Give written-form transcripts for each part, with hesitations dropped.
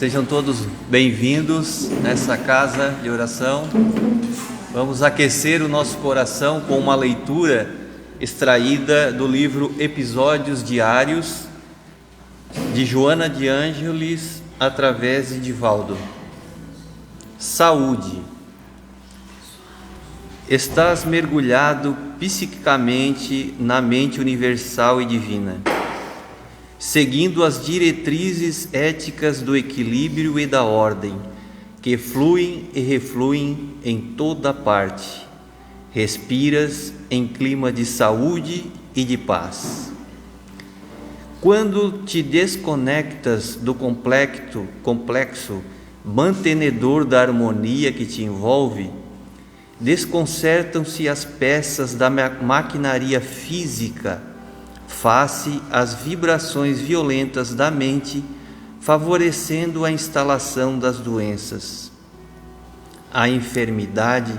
Sejam todos bem-vindos nessa casa de oração. Vamos aquecer o nosso coração com uma leitura extraída do livro Episódios Diários, de Joana de Ângeles, através de Divaldo. Saúde. Estás mergulhado psiquicamente na mente universal e divina, seguindo as diretrizes éticas do equilíbrio e da ordem, que fluem e refluem em toda parte. Respiras em clima de saúde e de paz. Quando te desconectas do complexo mantenedor da harmonia que te envolve, desconcertam-se as peças da maquinaria física face às vibrações violentas da mente, favorecendo a instalação das doenças. A enfermidade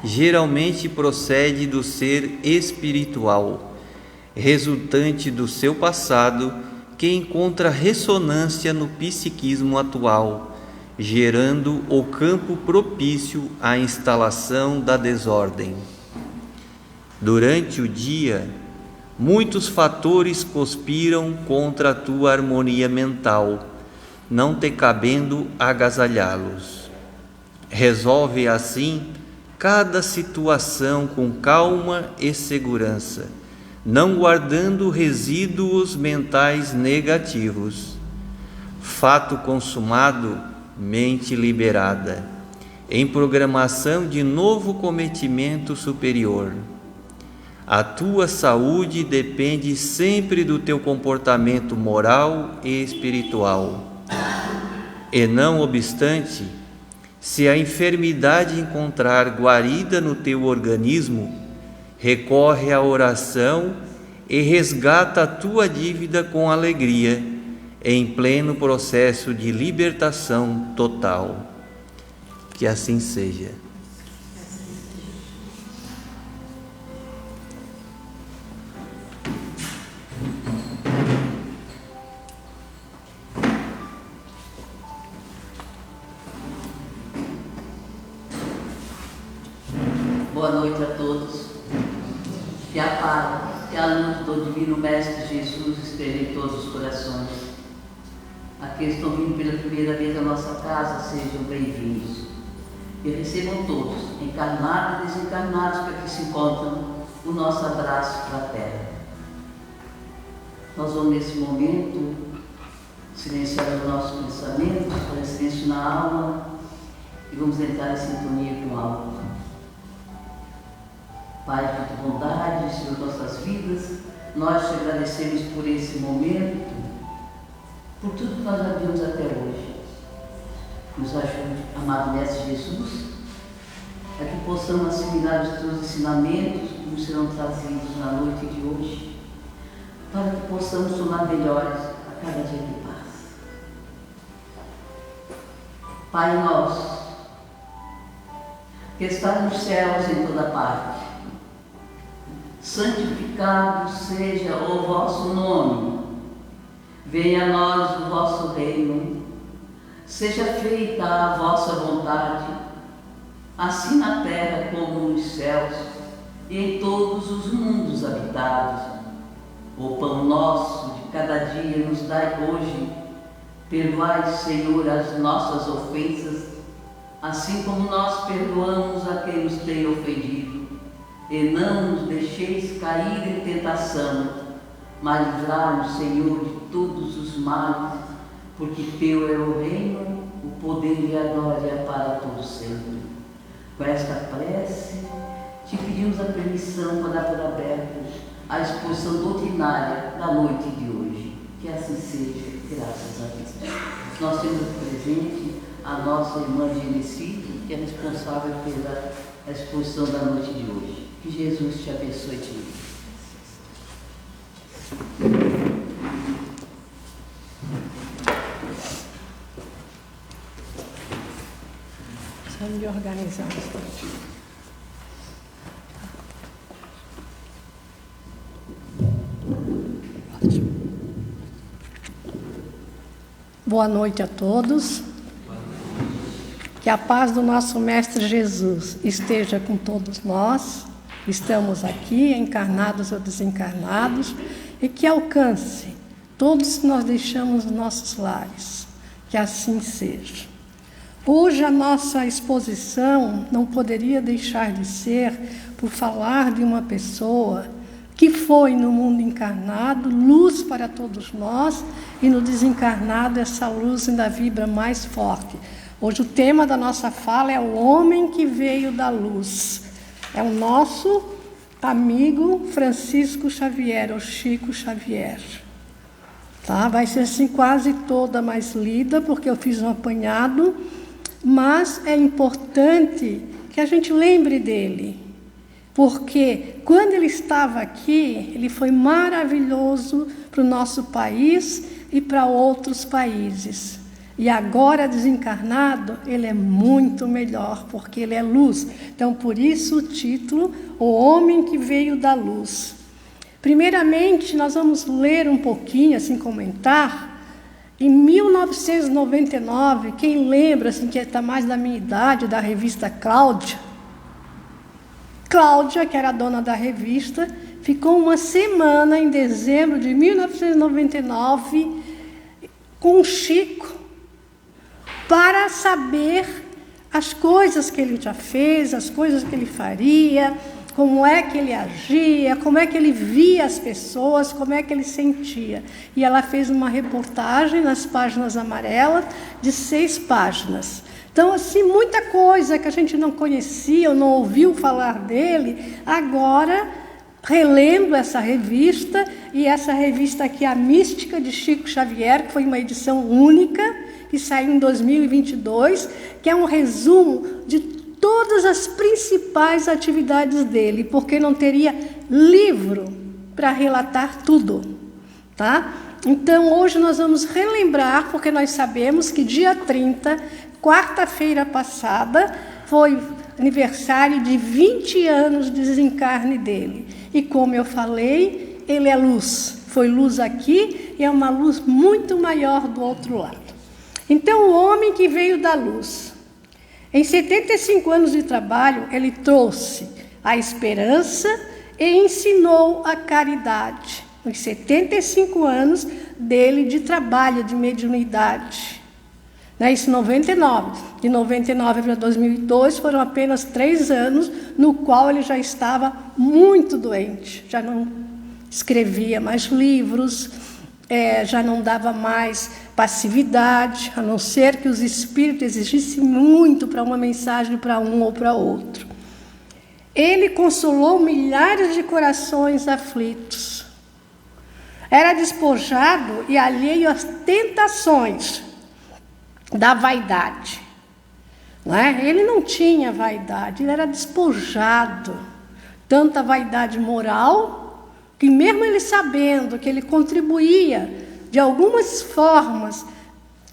geralmente procede do ser espiritual, resultante do seu passado, que encontra ressonância no psiquismo atual, gerando o campo propício à instalação da desordem. Durante o dia, muitos fatores conspiram contra a tua harmonia mental, não te cabendo agasalhá-los. Resolve assim cada situação com calma e segurança, não guardando resíduos mentais negativos. Fato consumado, mente liberada, em programação de novo cometimento superior. A tua saúde depende sempre do teu comportamento moral e espiritual. E não obstante, se a enfermidade encontrar guarida no teu organismo, recorre à oração e resgata a tua dívida com alegria, em pleno processo de libertação total. Que assim seja. Boa noite a todos. Que a paz, que a luz do Divino Mestre Jesus esteja em todos os corações. Aqueles que estão vindo pela primeira vez à nossa casa, sejam bem-vindos. E recebam todos, encarnados e desencarnados, para que se encontram, o nosso abraço fraterno. Nós vamos, nesse momento, silenciar os nossos pensamentos, fazer silêncio na alma e vamos entrar em sintonia com o alto. Pai de bondade, Senhor, nossas vidas, nós te agradecemos por esse momento, por tudo que nós já vimos até hoje. Nos ajude, amado Mestre Jesus, a que possamos assimilar os teus ensinamentos que nos serão trazidos na noite de hoje, para que possamos tornar melhores a cada dia que passa. Pai nosso, que estás nos céus em toda parte, santificado seja o vosso nome. Venha a nós o vosso reino, seja feita a vossa vontade, assim na terra como nos céus e em todos os mundos habitados. O pão nosso de cada dia nos dai hoje. Perdoai, Senhor, as nossas ofensas, assim como nós perdoamos a quem nos tem ofendido. E não nos deixeis cair em tentação, mas livrai-nos, Senhor, de todos os males, porque teu é o reino, o poder e a glória para todos sempre. Com esta prece, te pedimos a permissão para dar por aberto a exposição doutrinária da noite de hoje. Que assim seja, graças a Deus. Nós temos presente a nossa irmã Genecita, que é responsável pela exposição da noite de hoje. Que Jesus te abençoe de mim. Só de organizar um instante. Ótimo. Boa noite a todos. Que a paz do nosso Mestre Jesus esteja com todos nós. Estamos aqui, encarnados ou desencarnados, e que alcance todos que nós deixamos nos nossos lares. Que assim seja. Hoje a nossa exposição não poderia deixar de ser por falar de uma pessoa que foi no mundo encarnado luz para todos nós, e no desencarnado essa luz ainda vibra mais forte. Hoje o tema da nossa fala é o homem que veio da luz. É o nosso amigo Francisco Xavier, ou Chico Xavier. Tá? Vai ser assim quase toda mais lida, porque eu fiz um apanhado, mas é importante que a gente lembre dele, porque quando ele estava aqui, ele foi maravilhoso para o nosso país e para outros países. E agora, desencarnado, ele é muito melhor, porque ele é luz. Então, por isso o título, O Homem que Veio da Luz. Primeiramente, nós vamos ler um pouquinho, assim, comentar. Em 1999, quem lembra, assim, que está mais da minha idade, da revista Cláudia, que era a dona da revista, ficou uma semana em dezembro de 1999 com o Chico para saber as coisas que ele já fez, as coisas que ele faria, como é que ele agia, como é que ele via as pessoas, como é que ele sentia. E ela fez uma reportagem nas páginas amarelas de 6 páginas. Então, assim, muita coisa que a gente não conhecia ou não ouviu falar dele, agora relendo essa revista, e essa revista aqui, A Mística de Chico Xavier, que foi uma edição única, que saiu em 2022, que é um resumo de todas as principais atividades dele, porque não teria livro para relatar tudo, tá? Então, hoje nós vamos relembrar, porque nós sabemos que dia 30, quarta-feira passada, foi aniversário de 20 anos de desencarne dele. E como eu falei, ele é luz. Foi luz aqui e é uma luz muito maior do outro lado. Então, o homem que veio da luz. Em 75 anos de trabalho, ele trouxe a esperança e ensinou a caridade. Os 75 anos dele de trabalho, de mediunidade. Isso em 99. De 99 para 2002 foram apenas 3 anos, no qual ele já estava muito doente. Já não escrevia mais livros, já não dava mais passividade, a não ser que os espíritos exigissem muito para uma mensagem para um ou para outro. Ele consolou milhares de corações aflitos. Era despojado e alheio às tentações da vaidade. Não é? Ele não tinha vaidade, ele era despojado. Tanta vaidade moral, que mesmo ele sabendo que ele contribuía de algumas formas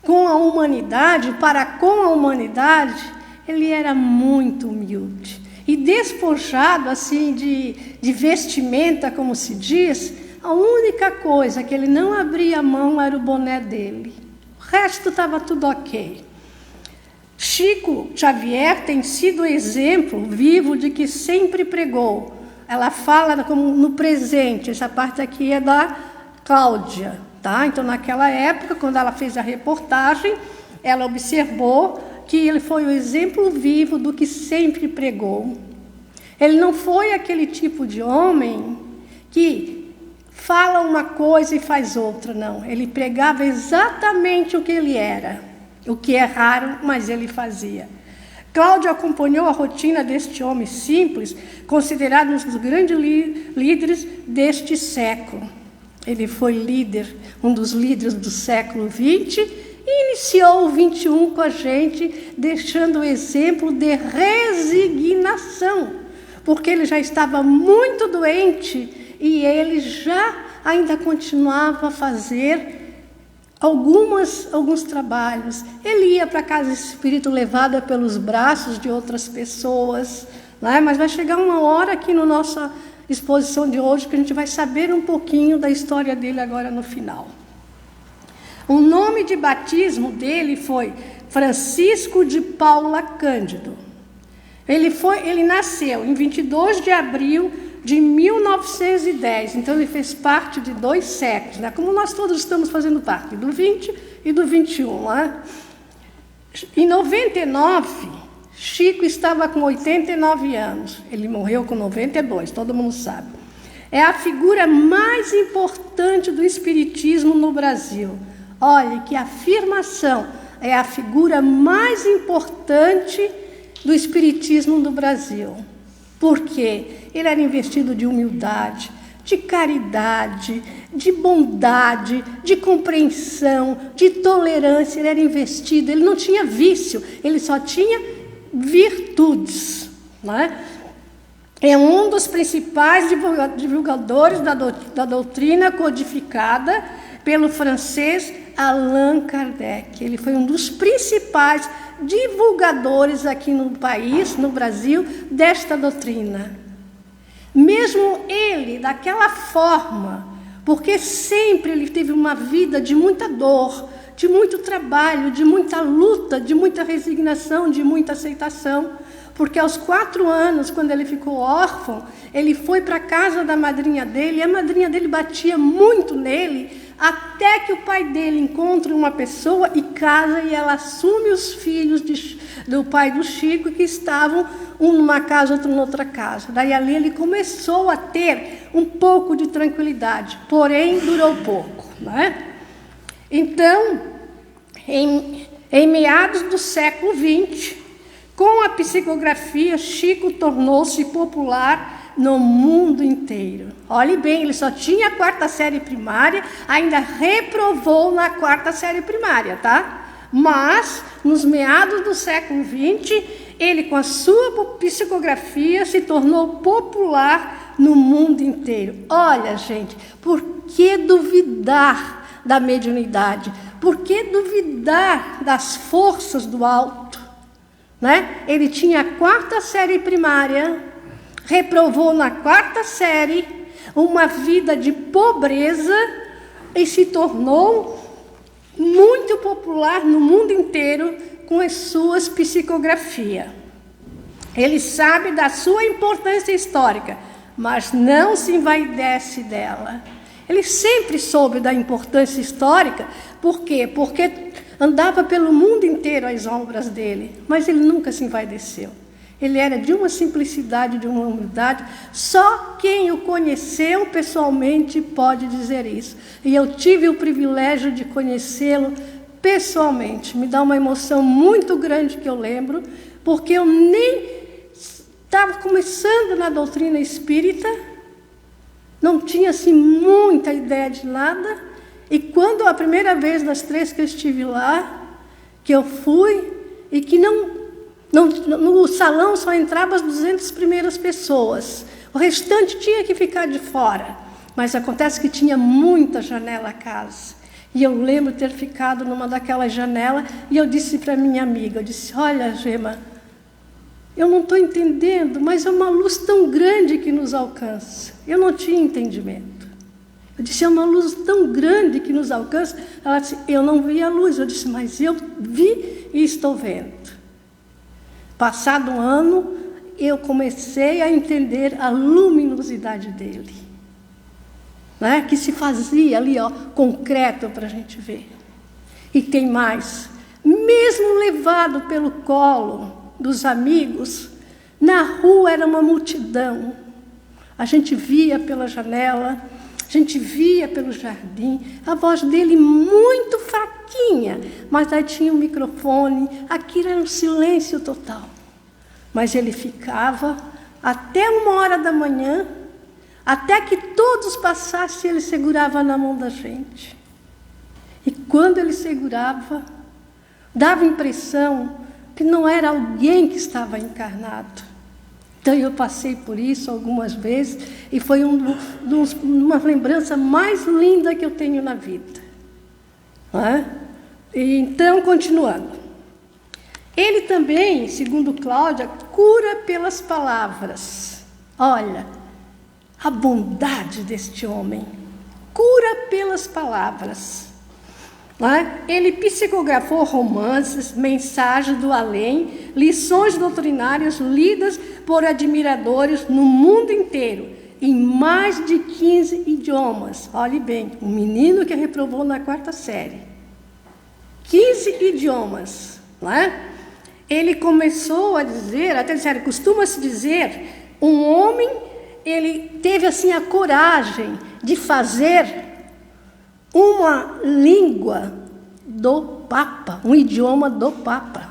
com a humanidade, para com a humanidade, ele era muito humilde. E despojado assim de vestimenta, como se diz, a única coisa que ele não abria a mão era o boné dele. O resto estava tudo ok. Chico Xavier tem sido exemplo vivo de que sempre pregou. Ela fala como no presente, essa parte aqui é da Cláudia, tá? Então, naquela época, quando ela fez a reportagem, ela observou que ele foi o exemplo vivo do que sempre pregou. Ele não foi aquele tipo de homem que fala uma coisa e faz outra, não. Ele pregava exatamente o que ele era, o que é raro, mas ele fazia. Cláudio acompanhou a rotina deste homem simples, considerado um dos grandes líderes deste século. Ele foi líder, um dos líderes do século XX, e iniciou o 21 com a gente, deixando o exemplo de resignação, porque ele já estava muito doente e ele já ainda continuava a fazer alguns trabalhos. Ele ia para a casa espírita levada pelos braços de outras pessoas, né? Mas vai chegar uma hora aqui na nossa exposição de hoje que a gente vai saber um pouquinho da história dele agora no final. O nome de batismo dele foi Francisco de Paula Cândido. Ele nasceu em 22 de abril de 1910, então ele fez parte de 2 séculos, né? Como nós todos estamos fazendo parte, do 20 e do 21. Né? Em 99, Chico estava com 89 anos, ele morreu com 92, todo mundo sabe. É a figura mais importante do espiritismo no Brasil. Olha, que afirmação, é a figura mais importante do espiritismo no Brasil. Por quê? Ele era investido de humildade, de caridade, de bondade, de compreensão, de tolerância. Ele era investido, ele não tinha vício, ele só tinha virtudes. Né? É um dos principais divulgadores da doutrina codificada pelo francês Allan Kardec. Ele foi um dos principais divulgadores aqui no país, no Brasil, desta doutrina. Mesmo ele, daquela forma, porque sempre ele teve uma vida de muita dor, de muito trabalho, de muita luta, de muita resignação, de muita aceitação, porque aos 4 anos, quando ele ficou órfão, ele foi para a casa da madrinha dele, e a madrinha dele batia muito nele, até que o pai dele encontra uma pessoa e casa, e ela assume os filhos do pai do Chico, que estavam um numa casa, outro noutra casa. Daí ali ele começou a ter um pouco de tranquilidade, porém durou pouco. Né? Então, em meados do século XX, com a psicografia, Chico tornou-se popular no mundo inteiro. Olhe bem, ele só tinha a 4ª série primária, ainda reprovou na 4ª série primária, tá? Mas, nos meados do século XX, ele, com a sua psicografia, se tornou popular no mundo inteiro. Olha, gente, por que duvidar da mediunidade? Por que duvidar das forças do alto? Né? Ele tinha a 4ª série primária, reprovou na 4ª série, uma vida de pobreza, e se tornou muito popular no mundo inteiro com as suas psicografias. Ele sabe da sua importância histórica, mas não se envaidece dela. Ele sempre soube da importância histórica. Por quê? Porque andava pelo mundo inteiro as obras dele, mas ele nunca se envaideceu. Ele era de uma simplicidade, de uma humildade. Só quem o conheceu pessoalmente pode dizer isso. E eu tive o privilégio de conhecê-lo pessoalmente. Me dá uma emoção muito grande que eu lembro, porque eu nem estava começando na doutrina espírita, não tinha assim muita ideia de nada. E quando a primeira vez das 3 que eu estive lá, que eu fui, e que no salão só entrava as 200 primeiras pessoas. O restante tinha que ficar de fora. Mas acontece que tinha muita janela a casa. E eu lembro ter ficado numa daquelas janelas, e eu disse para minha amiga, eu disse, olha, Gema, eu não estou entendendo, mas é uma luz tão grande que nos alcança. Eu não tinha entendimento. Eu disse, é uma luz tão grande que nos alcança. Ela disse, eu não vi a luz. Eu disse, mas eu vi e estou vendo. Passado um ano, eu comecei a entender a luminosidade dele, né? Que se fazia ali, ó, concreto para a gente ver. E tem mais. Mesmo levado pelo colo dos amigos, na rua era uma multidão. A gente via pela janela, a gente via pelo jardim, a voz dele muito fraquinha, mas aí tinha um microfone, aquilo era um silêncio total. Mas ele ficava até 1h da manhã, até que todos passassem, ele segurava na mão da gente. E quando ele segurava, dava a impressão que não era alguém que estava encarnado. Então eu passei por isso algumas vezes, e foi uma lembrança mais linda que eu tenho na vida. Não é? E então, continuando. Ele também, segundo Cláudia, cura pelas palavras. Olha, a bondade deste homem. Cura pelas palavras. Ele psicografou romances, mensagens do além, lições doutrinárias lidas por admiradores no mundo inteiro, em mais de 15 idiomas. Olhe bem, um menino que reprovou na 4ª série. 15 idiomas. Ele começou a dizer, até disseram, costuma-se dizer, um homem, ele teve assim a coragem de fazer uma língua do Papa, um idioma do Papa.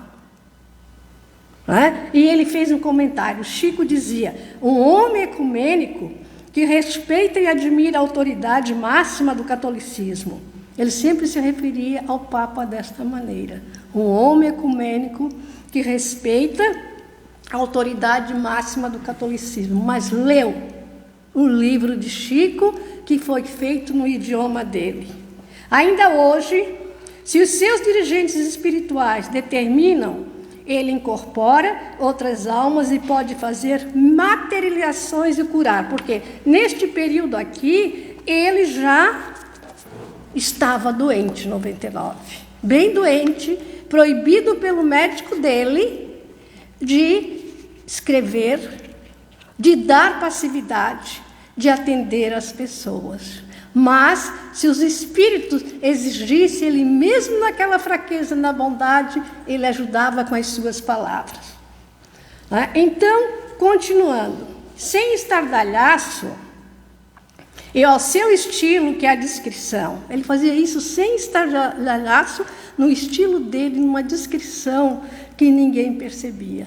E ele fez um comentário, Chico dizia, um homem ecumênico que respeita e admira a autoridade máxima do catolicismo. Ele sempre se referia ao Papa desta maneira. Um homem ecumênico que respeita a autoridade máxima do catolicismo, mas leu o livro de Chico, que foi feito no idioma dele. Ainda hoje, se os seus dirigentes espirituais determinam, ele incorpora outras almas e pode fazer materializações e curar, porque neste período aqui, ele já estava doente, 99, bem doente, proibido pelo médico dele de escrever, de dar passividade, de atender as pessoas. Mas, se os espíritos exigissem, ele mesmo naquela fraqueza, na bondade, ele ajudava com as suas palavras. Então, continuando, sem estardalhaço, e ao seu estilo, que é a descrição, ele fazia isso sem estardalhaço, no estilo dele, numa descrição que ninguém percebia.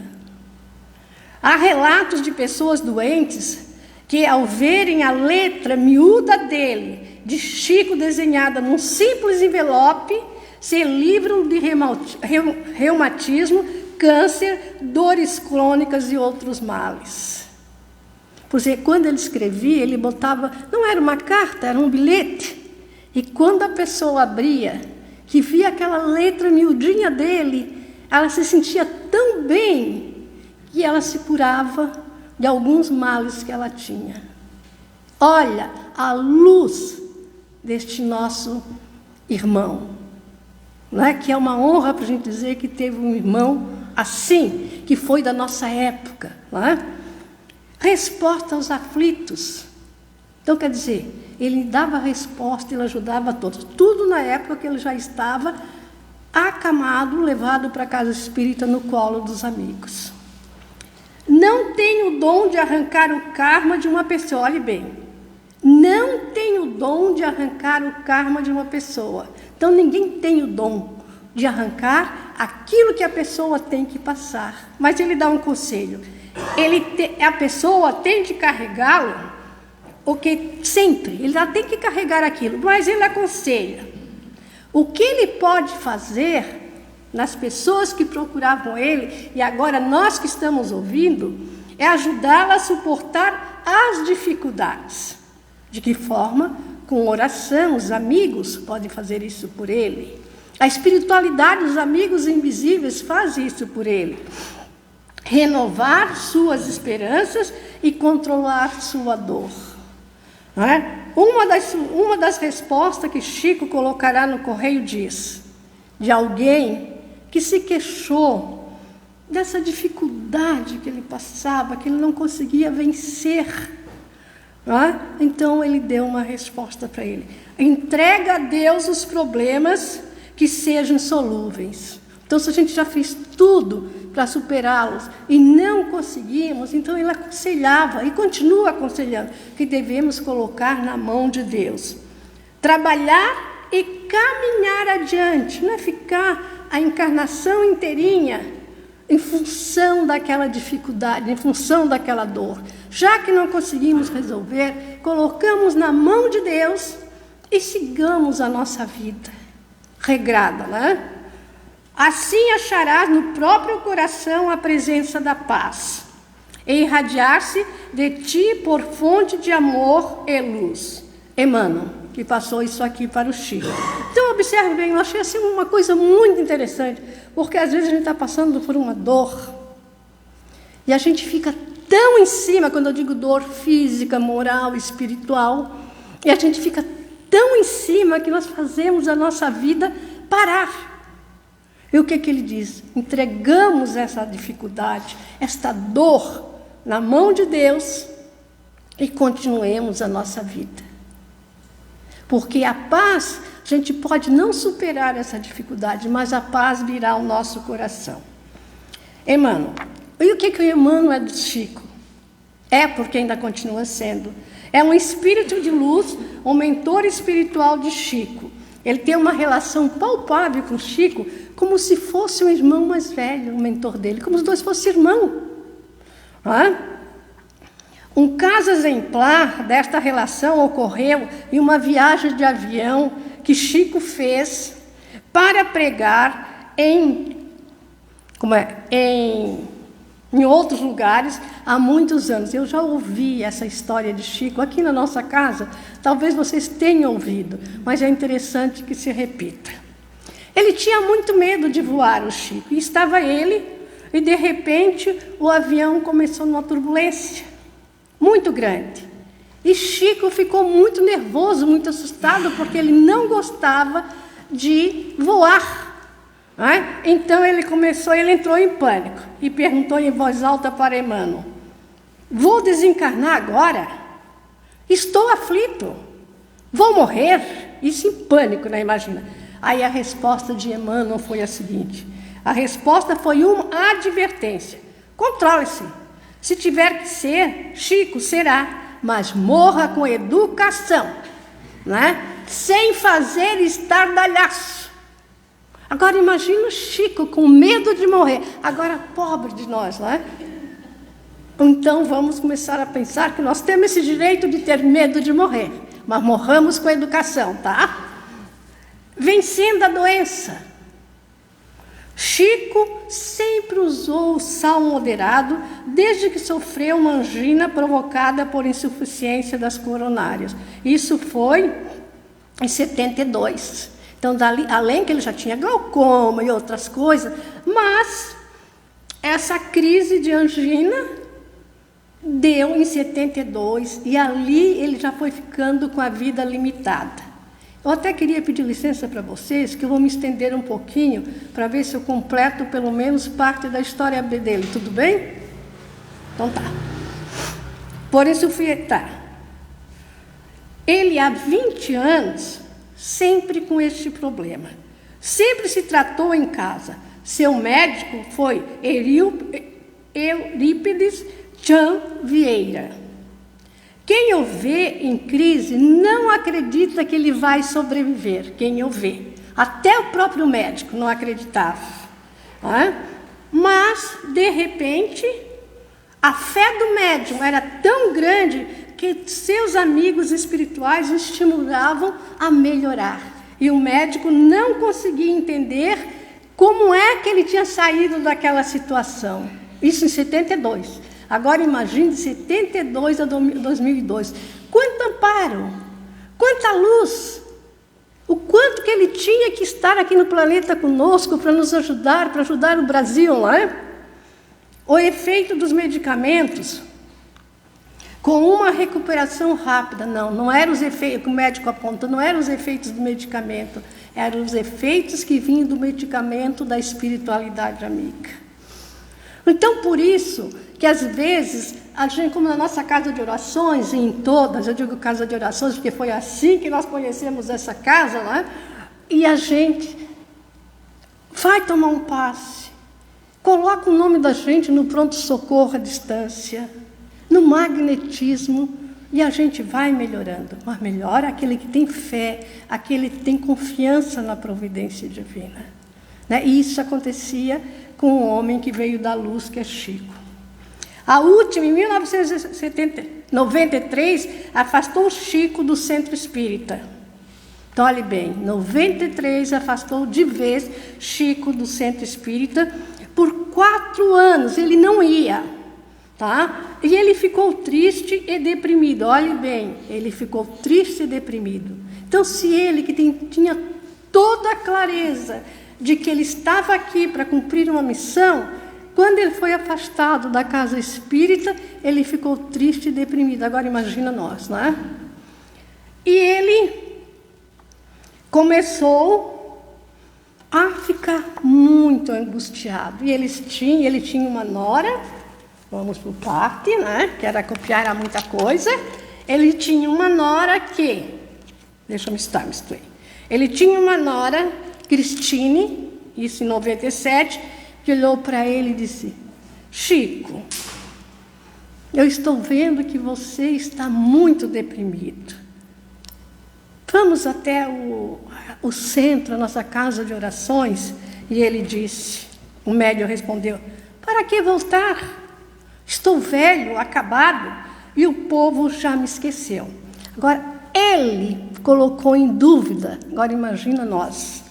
Há relatos de pessoas doentes que, ao verem a letra miúda dele, de Chico desenhada num simples envelope, se livram de reumatismo, câncer, dores crônicas e outros males. Porque quando ele escrevia, ele botava, não era uma carta, era um bilhete. E quando a pessoa abria, que via aquela letra miudinha dele, ela se sentia tão bem que ela se curava de alguns males que ela tinha. Olha a luz deste nosso irmão, que é uma honra para a gente dizer que teve um irmão assim, que foi da nossa época. Resposta aos aflitos. Então, quer dizer, ele dava resposta, ele ajudava a todos. Tudo na época que ele já estava acamado, levado para a casa espírita no colo dos amigos. Não tem o dom de arrancar o karma de uma pessoa. Olhe bem, não tem o dom de arrancar o karma de uma pessoa. Então, ninguém tem o dom de arrancar aquilo que a pessoa tem que passar. Mas ele dá um conselho. A pessoa tem de carregá-lo, porque sempre, ele já tem que carregar aquilo. Mas ele aconselha. O que ele pode fazer nas pessoas que procuravam ele, e agora nós que estamos ouvindo, é ajudá-la a suportar as dificuldades. De que forma? Com oração, os amigos podem fazer isso por ele. A espiritualidade, os amigos invisíveis fazem isso por ele. Renovar suas esperanças e controlar sua dor. Uma das respostas que Chico colocará no correio diz, de alguém que se queixou dessa dificuldade que ele passava, que ele não conseguia vencer. Então, ele deu uma resposta para ele. Entrega a Deus os problemas que sejam insolúveis. Então, se a gente já fez tudo para superá-los e não conseguimos, então ele aconselhava e continua aconselhando que devemos colocar na mão de Deus. Trabalhar e caminhar adiante, não é ficar a encarnação inteirinha em função daquela dificuldade, em função daquela dor. Já que não conseguimos resolver, colocamos na mão de Deus e sigamos a nossa vida regrada, Assim acharás no próprio coração a presença da paz, e irradiar-se de ti por fonte de amor e luz. Emmanuel, que passou isso aqui para o Chico. Então, observe bem, eu achei assim uma coisa muito interessante, porque às vezes a gente está passando por uma dor, e a gente fica tão em cima, quando eu digo dor física, moral, espiritual, e a gente fica tão em cima que nós fazemos a nossa vida parar. E o que ele diz? Entregamos essa dificuldade, esta dor na mão de Deus e continuemos a nossa vida. Porque a paz, a gente pode não superar essa dificuldade, mas a paz virá ao nosso coração. Emmanuel. E o que o Emmanuel é do Chico? É porque ainda continua sendo. É um espírito de luz, um mentor espiritual de Chico. Ele tem uma relação palpável com Chico, como se fosse um irmão mais velho, o mentor dele, como os dois fossem irmãos. Um caso exemplar desta relação ocorreu em uma viagem de avião que Chico fez para pregar em outros lugares há muitos anos. Eu já ouvi essa história de Chico aqui na nossa casa, talvez vocês tenham ouvido, mas é interessante que se repita. Ele tinha muito medo de voar, o Chico, e estava ele, e de repente o avião começou numa turbulência muito grande. E Chico ficou muito nervoso, muito assustado, porque ele não gostava de voar. Então ele entrou em pânico e perguntou em voz alta para Emmanuel: vou desencarnar agora? Estou aflito, vou morrer? Isso em pânico, né? Imagina. Aí a resposta de Emmanuel foi a seguinte: a resposta foi uma advertência: controle-se, se tiver que ser, Chico, será, mas morra com educação, sem fazer estardalhaço. Agora imagina o Chico com medo de morrer. Agora, pobre de nós, Então vamos começar a pensar que nós temos esse direito de ter medo de morrer, mas morramos com educação, tá? Vencendo a doença. Chico sempre usou o sal moderado desde que sofreu uma angina provocada por insuficiência das coronárias. Isso foi em 72. Então, além que ele já tinha glaucoma e outras coisas, mas essa crise de angina deu em 72 e ali ele já foi ficando com a vida limitada. Eu até queria pedir licença para vocês, que eu vou me estender um pouquinho para ver se eu completo pelo menos parte da história dele, tudo bem? Então tá. Por isso ele há 20 anos sempre com este problema. Sempre se tratou em casa. Seu médico foi Eurípides Chan Vieira. Quem o vê em crise não acredita que ele vai sobreviver. Quem o vê. Até o próprio médico não acreditava. Mas, de repente, a fé do médium era tão grande que seus amigos espirituais o estimulavam a melhorar. E o médico não conseguia entender como é que ele tinha saído daquela situação. Isso em 72. Agora imagine de 72 a 2002. Quanto amparo, quanta luz, o quanto que ele tinha que estar aqui no planeta conosco para nos ajudar, para ajudar o Brasil, O efeito dos medicamentos, com uma recuperação rápida, não eram os efeitos, que o médico aponta, não eram os efeitos do medicamento, eram os efeitos que vinham do medicamento da espiritualidade amiga. Então, por isso, que às vezes, a gente, como na nossa casa de orações, e em todas, eu digo casa de orações, porque foi assim que nós conhecemos essa casa, e a gente vai tomar um passe, coloca o nome da gente no pronto-socorro à distância, no magnetismo, e a gente vai melhorando. Mas melhora aquele que tem fé, aquele que tem confiança na providência divina. E isso acontecia com um homem que veio da luz, que é Chico. A última, em 1993, afastou Chico do centro espírita. Então, olhe bem, 93 afastou de vez Chico do centro espírita. Por 4 anos ele não ia. E ele ficou triste e deprimido. Olhe bem, ele ficou triste e deprimido. Então, se ele, que tinha toda a clareza de que ele estava aqui para cumprir uma missão, quando ele foi afastado da casa espírita, ele ficou triste e deprimido. Agora imagina nós, E ele começou a ficar muito angustiado. E ele tinha uma nora, vamos por parte, né? Que era copiar a muita coisa. Ele tinha uma nora que, deixa eu misturei. Ele tinha uma nora, Cristine, isso em 97, que olhou para ele e disse: Chico, eu estou vendo que você está muito deprimido. Vamos até o centro, a nossa casa de orações. E ele disse, o médium respondeu: para que voltar? Estou velho, acabado, e o povo já me esqueceu. Agora, ele colocou em dúvida, agora imagina nós.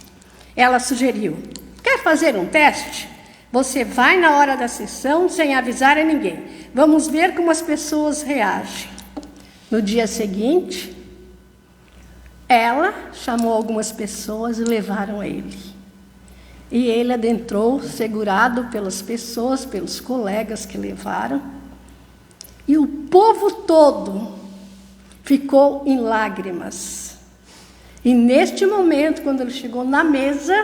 Ela sugeriu: quer fazer um teste? Você vai na hora da sessão sem avisar a ninguém. Vamos ver como as pessoas reagem. No dia seguinte, ela chamou algumas pessoas e levaram ele. E ele adentrou, segurado pelas pessoas, pelos colegas que levaram. E o povo todo ficou em lágrimas. E neste momento, quando ele chegou na mesa,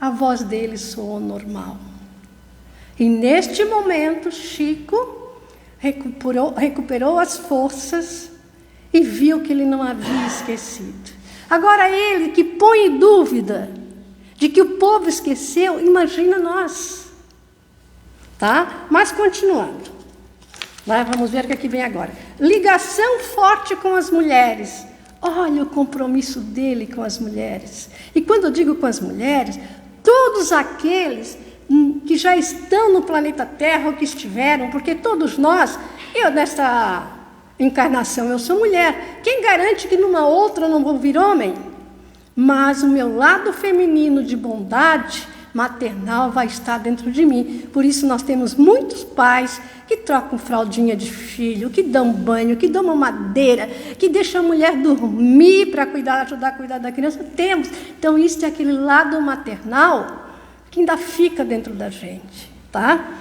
a voz dele soou normal. E neste momento, Chico recuperou as forças e viu que ele não havia esquecido. Agora ele que põe em dúvida de que o povo esqueceu, imagina nós. Tá? Mas continuando. Vamos ver o que aqui vem agora. Ligação forte com as mulheres. Olha o compromisso dele com as mulheres. E quando eu digo com as mulheres, todos aqueles que já estão no planeta Terra ou que estiveram, porque todos nós, eu nesta encarnação eu sou mulher, quem garante que numa outra eu não vou vir homem? Mas o meu lado feminino de bondade maternal vai estar dentro de mim. Por isso nós temos muitos pais que trocam fraldinha de filho, que dão banho, que dão mamadeira, que deixam a mulher dormir para ajudar a cuidar da criança. Temos. Então isso é aquele lado maternal que ainda fica dentro da gente, tá?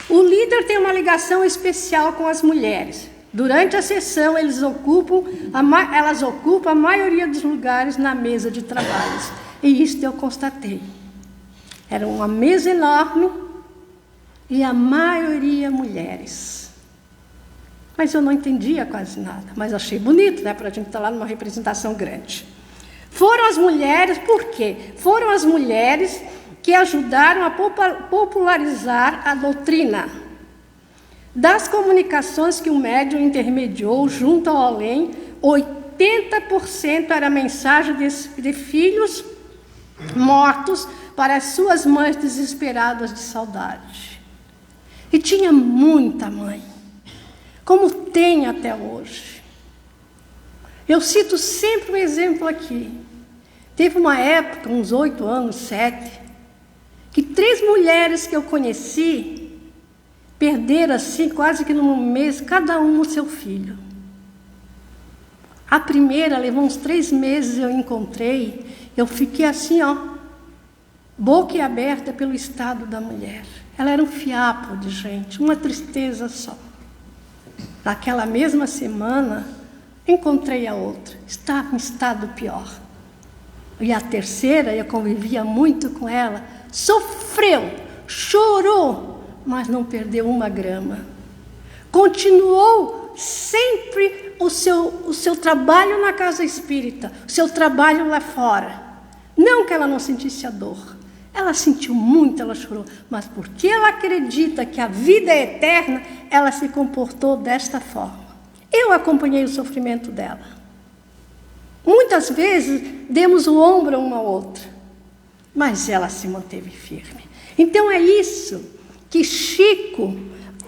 O líder tem uma ligação especial com as mulheres. Durante a sessão, elas ocupam a maioria dos lugares na mesa de trabalhos. E isso eu constatei. Era uma mesa enorme e a maioria mulheres. Mas eu não entendia quase nada. Mas achei bonito, né? Para a gente estar lá numa representação grande. Foram as mulheres, por quê? Foram as mulheres que ajudaram a popularizar a doutrina das comunicações que o médium intermediou junto ao além. 80% era mensagem de filhos mortos para as suas mães desesperadas de saudade. E tinha muita mãe, como tem até hoje. Eu cito sempre um exemplo aqui. Teve uma época, uns 8 anos, 7, que 3 mulheres que eu conheci perderam assim, quase que num mês, cada um o seu filho. A primeira levou uns 3 meses, eu encontrei, eu fiquei assim, boca aberta pelo estado da mulher. Ela era um fiapo de gente, uma tristeza só. Naquela mesma semana, encontrei a outra, estava em estado pior. E a terceira, eu convivia muito com ela, sofreu, chorou, mas não perdeu uma grama. Continuou sempre o seu trabalho na casa espírita, o seu trabalho lá fora. Não que ela não sentisse a dor. Ela sentiu muito, ela chorou. Mas porque ela acredita que a vida é eterna, ela se comportou desta forma. Eu acompanhei o sofrimento dela. Muitas vezes demos o ombro uma à outra, mas ela se manteve firme. Então é isso que Chico,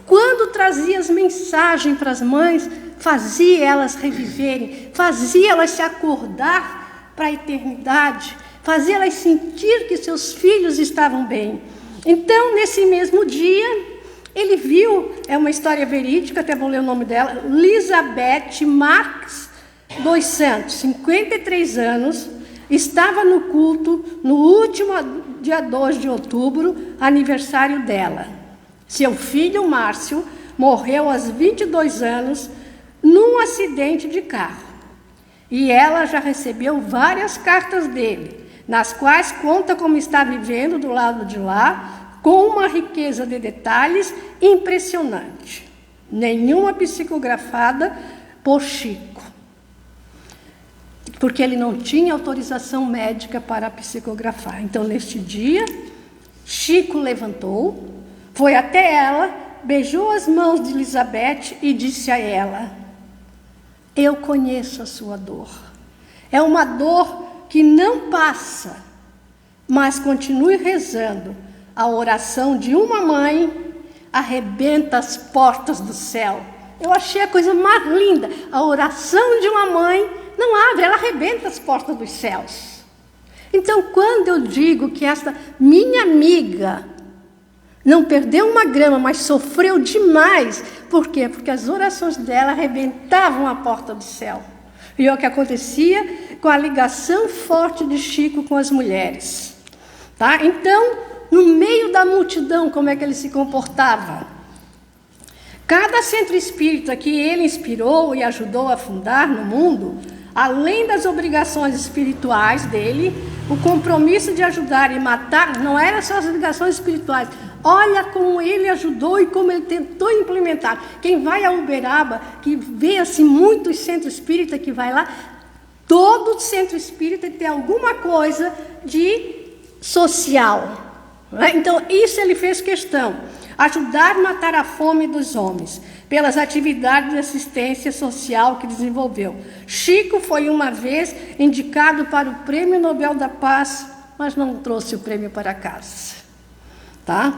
quando trazia as mensagens para as mães, fazia elas reviverem, fazia elas se acordar para a eternidade, fazia elas sentir que seus filhos estavam bem. Então, nesse mesmo dia, ele viu, é uma história verídica, até vou ler o nome dela, Elizabeth Marques dos Santos, 53 anos, estava no culto no último dia 2 de outubro, aniversário dela. Seu filho, Márcio, morreu aos 22 anos num acidente de carro. E ela já recebeu várias cartas dele. nas quais conta como está vivendo do lado de lá, com uma riqueza de detalhes impressionante. Nenhuma psicografada por Chico, porque ele não tinha autorização médica para psicografar. Então, neste dia, Chico levantou, foi até ela, beijou as mãos de Elizabeth e disse a ela: eu conheço a sua dor. É uma dor que não passa, mas continue rezando. A oração de uma mãe arrebenta as portas do céu. Eu achei a coisa mais linda. A oração de uma mãe não abre, ela arrebenta as portas dos céus. Então, quando eu digo que essa minha amiga não perdeu uma grama, mas sofreu demais, por quê? Porque as orações dela arrebentavam a porta do céu. E é o que acontecia com a ligação forte de Chico com as mulheres. Tá? Então, no meio da multidão, como é que ele se comportava? Cada centro espírita que ele inspirou e ajudou a fundar no mundo, além das obrigações espirituais dele, o compromisso de ajudar e matar não eram só as obrigações espirituais. Olha como ele ajudou e como ele tentou implementar. Quem vai a Uberaba, que vê assim muitos centros espíritas que vai lá, todo centro espírita tem alguma coisa de social. Né? Então, isso ele fez questão. Ajudar a matar a fome dos homens, pelas atividades de assistência social que desenvolveu. Chico foi uma vez indicado para o Prêmio Nobel da Paz, mas não trouxe o prêmio para casa. Tá?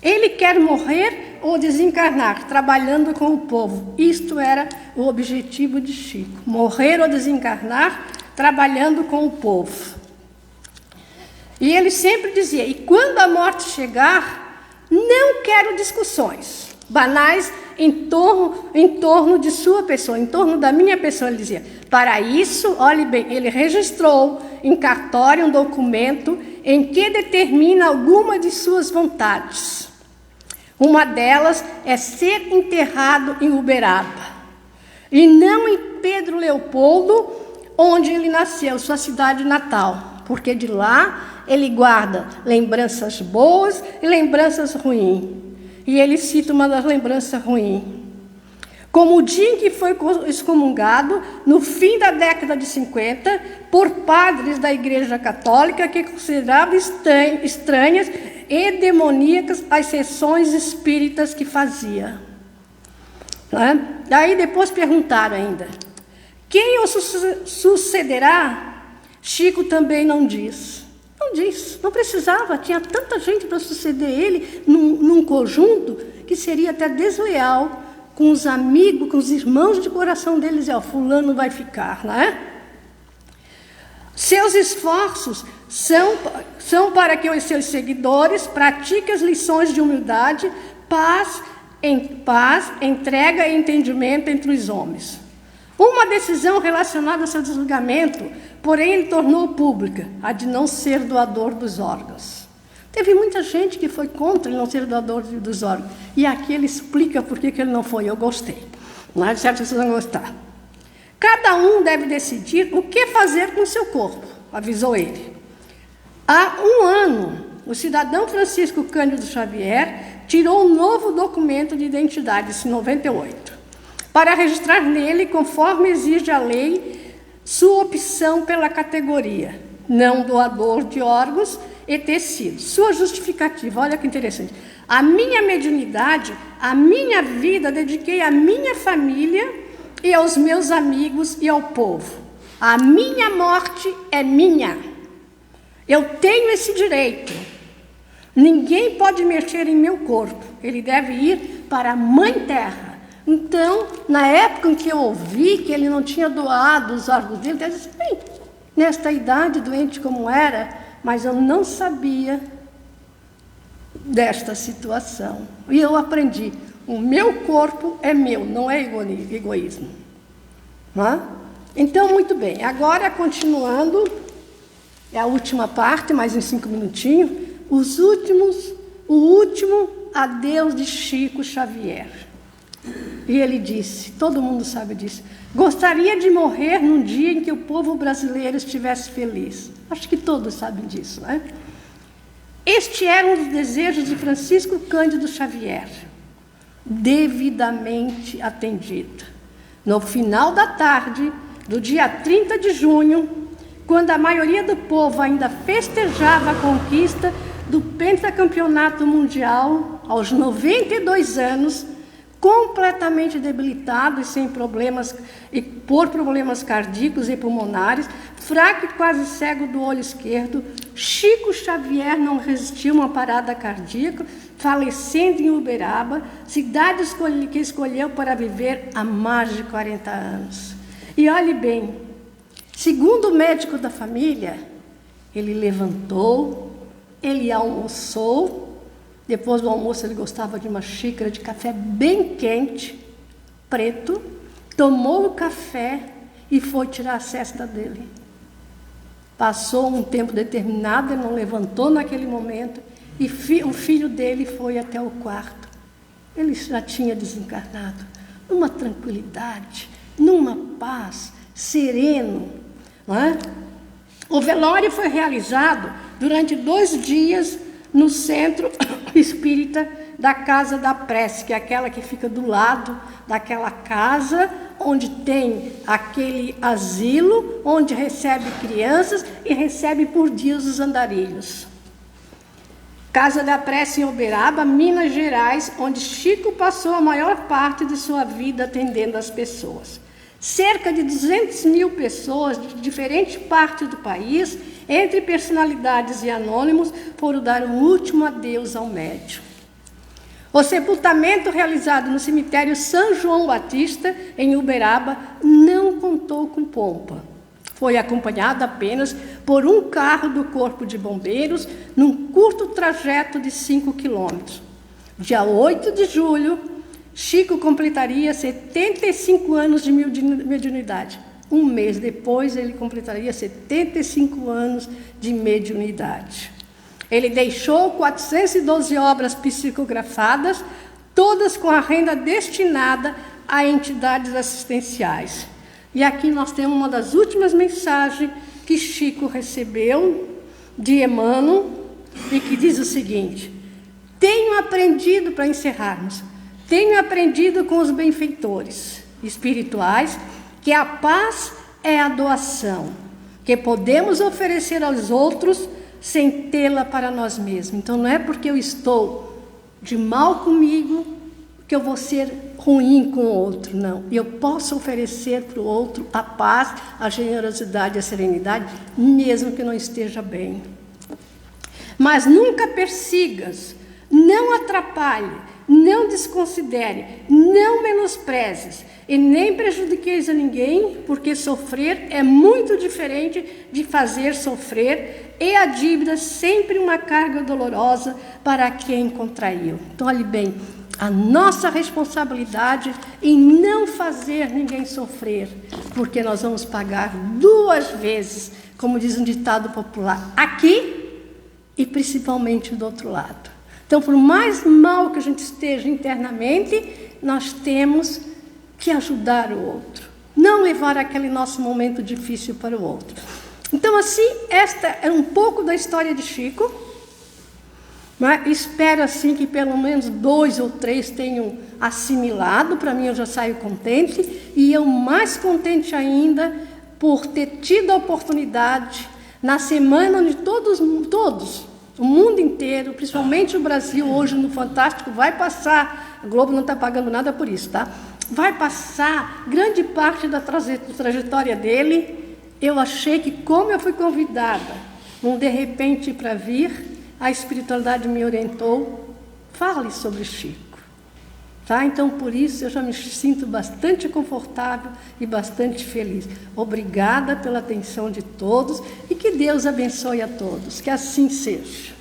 Ele quer morrer ou desencarnar, trabalhando com o povo. Isto era o objetivo de Chico. Morrer ou desencarnar, trabalhando com o povo. E ele sempre dizia, e quando a morte chegar, não quero discussões banais em torno de sua pessoa, em torno da minha pessoa, ele dizia. Para isso, olhe bem, ele registrou em cartório um documento em que determina alguma de suas vontades. Uma delas é ser enterrado em Uberaba, e não em Pedro Leopoldo, onde ele nasceu, sua cidade natal, porque de lá ele guarda lembranças boas e lembranças ruins. E ele cita uma das lembranças ruins. Como o dia em que foi excomungado, no fim da década de 50, por padres da Igreja Católica que consideravam estranhas e demoníacas as sessões espíritas que fazia. Né? Daí depois perguntaram ainda, quem o sucederá? Chico também não diz. Não diz, não precisava, tinha tanta gente para suceder ele num conjunto que seria até desleal com os amigos, com os irmãos de coração deles, fulano vai ficar, não é? Seus esforços são para que os seus seguidores pratiquem as lições de humildade, paz, entrega e entendimento entre os homens. Uma decisão relacionada ao seu desligamento, porém, ele tornou pública, a de não ser doador dos órgãos. Teve muita gente que foi contra ele não ser doador dos órgãos. E aqui ele explica por que ele não foi. Eu gostei. Mas certo, vocês vão gostar. Cada um deve decidir o que fazer com o seu corpo, avisou ele. Há um ano, o cidadão Francisco Cândido Xavier tirou um novo documento de identidade, em 98, para registrar nele, conforme exige a lei, sua opção pela categoria, não doador de órgãos e tecidos. Sua justificativa, olha que interessante. A minha mediunidade, a minha vida, dediquei à minha família e aos meus amigos e ao povo. A minha morte é minha. Eu tenho esse direito. Ninguém pode mexer em meu corpo. Ele deve ir para a Mãe Terra. Então, na época em que eu ouvi que ele não tinha doado os órgãos dele, eu disse, bem, nesta idade, doente como era, mas eu não sabia desta situação. E eu aprendi, o meu corpo é meu, não é egoísmo. Não? Então, muito bem, agora continuando, é a última parte, mais uns 5 minutinhos, o último adeus de Chico Xavier. E ele disse, todo mundo sabe disso, gostaria de morrer num dia em que o povo brasileiro estivesse feliz. Acho que todos sabem disso, né? Este era um dos desejos de Francisco Cândido Xavier, devidamente atendido. No final da tarde do dia 30 de junho, quando a maioria do povo ainda festejava a conquista do pentacampeonato mundial, aos 92 anos, completamente debilitado e sem problemas, e por problemas cardíacos e pulmonares, fraco e quase cego do olho esquerdo, Chico Xavier não resistiu a uma parada cardíaca, falecendo em Uberaba, cidade que escolheu para viver há mais de 40 anos. E olhe bem, segundo o médico da família, ele levantou, ele almoçou, depois do almoço ele gostava de uma xícara de café bem quente, preto, tomou o café e foi tirar a cesta dele. Passou um tempo determinado, ele não levantou naquele momento, e o filho dele foi até o quarto. Ele já tinha desencarnado, numa tranquilidade, numa paz, sereno. Não é? O velório foi realizado durante 2 dias no centro espírita da Casa da Prece, que é aquela que fica do lado daquela casa onde tem aquele asilo, onde recebe crianças e recebe por dias os andarilhos. Casa da Prece em Uberaba, Minas Gerais, onde Chico passou a maior parte de sua vida atendendo as pessoas. Cerca de 200.000 pessoas de diferentes partes do país, entre personalidades e anônimos, foram dar o último adeus ao médium. O sepultamento realizado no cemitério São João Batista, em Uberaba, não contou com pompa. Foi acompanhado apenas por um carro do Corpo de Bombeiros, num curto trajeto de 5 quilômetros. Dia 8 de julho, Chico completaria 75 anos de mediunidade. Um mês depois, ele completaria 75 anos de mediunidade. Ele deixou 412 obras psicografadas, todas com a renda destinada a entidades assistenciais. E aqui nós temos uma das últimas mensagens que Chico recebeu de Emmanuel, e que diz o seguinte: tenho aprendido, para encerrarmos, tenho aprendido com os benfeitores espirituais que a paz é a doação, que podemos oferecer aos outros sem tê-la para nós mesmos. Então não é porque eu estou de mal comigo que eu vou ser ruim com o outro, não. Eu posso oferecer para o outro a paz, a generosidade, a serenidade, mesmo que não esteja bem. Mas nunca persigas, não atrapalhe, não desconsidere, não menosprezes e nem prejudiqueis a ninguém, porque sofrer é muito diferente de fazer sofrer, e a dívida sempre uma carga dolorosa para quem contraiu. Então, olhe bem, a nossa responsabilidade em não fazer ninguém sofrer, porque nós vamos pagar 2 vezes, como diz um ditado popular, aqui e principalmente do outro lado. Então, por mais mal que a gente esteja internamente, nós temos que ajudar o outro, não levar aquele nosso momento difícil para o outro. Então, assim, esta é um pouco da história de Chico. Mas espero assim que pelo menos 2 ou 3 tenham assimilado. Para mim, eu já saio contente, e eu mais contente ainda por ter tido a oportunidade, na semana onde todos, o mundo inteiro, principalmente o Brasil, hoje no Fantástico, vai passar, a Globo não está pagando nada por isso, tá? Vai passar grande parte da trajetória dele. Eu achei que, como eu fui convidada, de repente para vir, a espiritualidade me orientou, fale sobre Chico. Tá? Então, por isso, eu já me sinto bastante confortável e bastante feliz. Obrigada pela atenção de todos e que Deus abençoe a todos. Que assim seja.